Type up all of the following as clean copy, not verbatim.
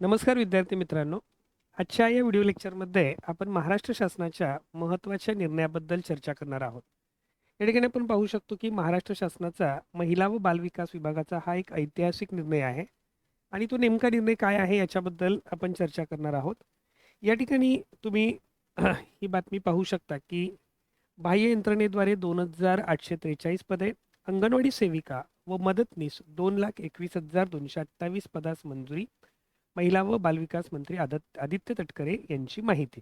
नमस्कार विद्यार्थी मित्रांनो. आजच्या या व्हिडिओ लेक्चरमध्ये आपण महाराष्ट्र शासनाच्या महत्त्वाच्या निर्णयाबद्दल चर्चा करणार आहोत. या ठिकाणी आपण पाहू शकतो की महाराष्ट्र शासनाचा महिला व बालविकास विभागाचा हा एक ऐतिहासिक निर्णय आहे आणि तो नेमका निर्णय काय आहे याच्याबद्दल आपण चर्चा करणार आहोत. या ठिकाणी तुम्ही ही बातमी पाहू शकता की बाह्य यंत्रणेद्वारे 2,843 पदे, अंगणवाडी सेविका व मदतनीस 2,21,228 पदास मंजुरी, महिला व बालविकास मंत्री आदित्य तटकरे यांची माहिती.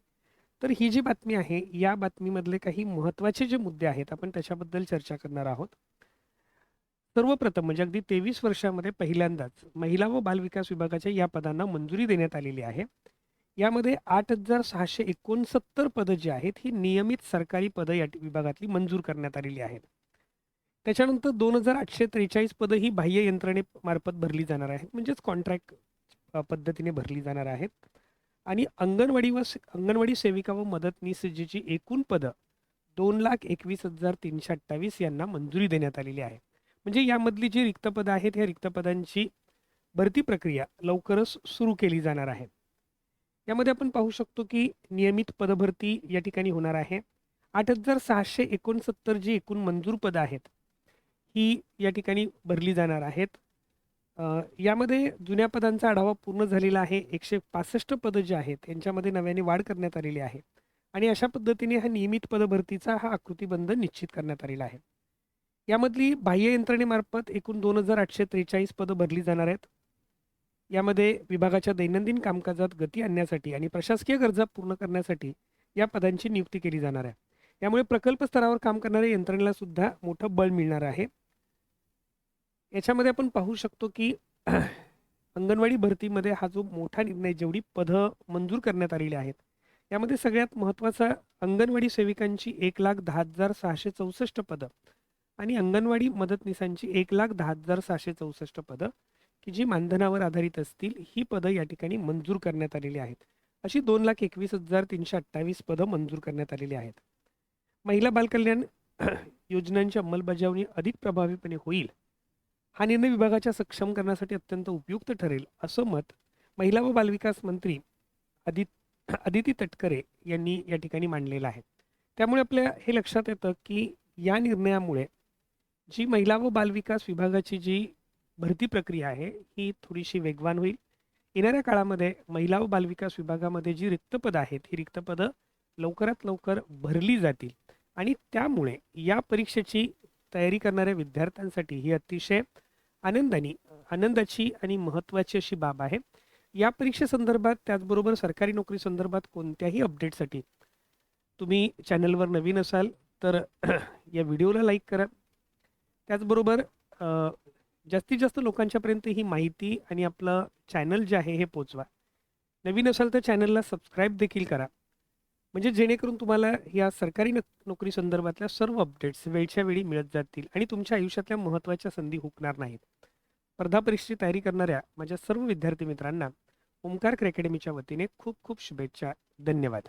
तर ही जी बातमी आहे या बातमीमधले काही महत्त्वाचे जे मुद्दे आहेत आपण त्याच्याबद्दल चर्चा करणार आहोत. सर्वप्रथम म्हणजे अगदी 23 वर्षामध्ये पहिल्यांदाच महिला व बालविकास विभागाच्या या पदांना मंजुरी देण्यात आलेली आहे. यामध्ये 8,669 पदं जी आहेत ही नियमित सरकारी पदं या विभागातली मंजूर करण्यात आलेली आहेत. त्याच्यानंतर 2,843 पदं ही बाह्य यंत्रणेमार्फत भरली जाणार आहेत, म्हणजेच कॉन्ट्रॅक्ट पद्धतीने भरली जाणार आहेत. आणि अंगणवाडी सेविका व मदतनीसची एकूण पदं 2,21,328 यांना मंजुरी देण्यात आलेली आहे. म्हणजे यामधली जी रिक्त पदं आहेत ह्या रिक्त पदांची भरती प्रक्रिया लवकरच सुरू केली जाणार आहे. यामध्ये आपण पाहू शकतो की नियमित पदभरती या ठिकाणी होणार आहे. 8,669 जी एकूण मंजूर पदं आहेत ही या ठिकाणी भरली जाणार आहेत. यामध्ये जुन्या पदांचा आढावा पूर्ण झालेला आहे. 165 पदं जी आहेत यांच्यामध्ये नव्याने वाढ करण्यात आलेली आहे आणि अशा पद्धतीने हा नियमित पदभरतीचा हा आकृतीबंध निश्चित करण्यात आलेला आहे. यामधली बाह्य यंत्रणेमार्फत एकूण 2,843 पदं भरली जाणार आहेत. यामध्ये विभागाच्या दैनंदिन कामकाजात गती आणण्यासाठी आणि प्रशासकीय गरजा पूर्ण करण्यासाठी या पदांची नियुक्ती केली जाणार आहे. यामुळे प्रकल्प स्तरावर काम करणाऱ्या यंत्रणेला सुद्धा मोठं बळ मिळणार आहे. याच्यामध्ये आपण पाहू शकतो की अंगणवाडी भरतीमध्ये हा जो मोठा निर्णय, जेवढी पदं मंजूर करण्यात आलेली आहेत यामध्ये सगळ्यात महत्त्वाचा अंगणवाडी सेविकांची 1,10,664 पदं आणि अंगणवाडी मदतनीसांची 1,10,664 पदं की जी मानधनावर आधारित असतील ही पदं या ठिकाणी मंजूर करण्यात आलेली आहेत. अशी 2,21,328 पदं मंजूर करण्यात आलेली आहेत. महिला बालकल्याण योजनांची अंमलबजावणी अधिक प्रभावीपणे होईल, हा निर्णय विभागाच्या सक्षम करण्यासाठी अत्यंत उपयुक्त ठरेल असं मत महिला व बालविकास मंत्री आदिती तटकरे यांनी या ठिकाणी मांडलेलं आहे. त्यामुळे आपल्या हे लक्षात येतं की या निर्णयामुळे जी महिला व बालविकास विभागाची जी भरती प्रक्रिया आहे ही थोडीशी वेगवान होईल. येणाऱ्या काळामध्ये महिला व बालविकास विभागामध्ये जी रिक्त पदं आहेत ही रिक्त पदं लवकरात लवकर भरली जातील आणि त्यामुळे या परीक्षेची तयारी करणाऱ्या विद्यार्थ्यांसाठी ही अतिशय आनंदाची आणि महत्त्वाची अशी बाब आहे. या परीक्षेसंदर्भात त्याचबरोबर सरकारी नोकरी संदर्भात कोणत्याही अपडेटसाठी तुम्ही चॅनलवर नवीन असाल तर या व्हिडिओला लाईक करा. त्याचबरोबर जास्तीत जास्त लोकांच्यापर्यंत ही माहिती आणि आपलं चॅनल जे आहे हे पोचवा. नवीन असाल तर चॅनलला सबस्क्राईब देखील करा, म्हणजे जेणेकरून तुम्हाला या सरकारी नोकरी संदर्भातल्या सर्व अपडेट्स वेळच्या वेळी मिळत जातील आणि तुमच्या आयुष्यातल्या महत्त्वाच्या संधी हुकणार नाहीत. स्पर्धा परीक्षेची तयारी करणाऱ्या माझ्या सर्व विद्यार्थी मित्रांना ओमकार अकॅडमीच्या वतीने खूप खूप शुभेच्छा. धन्यवाद.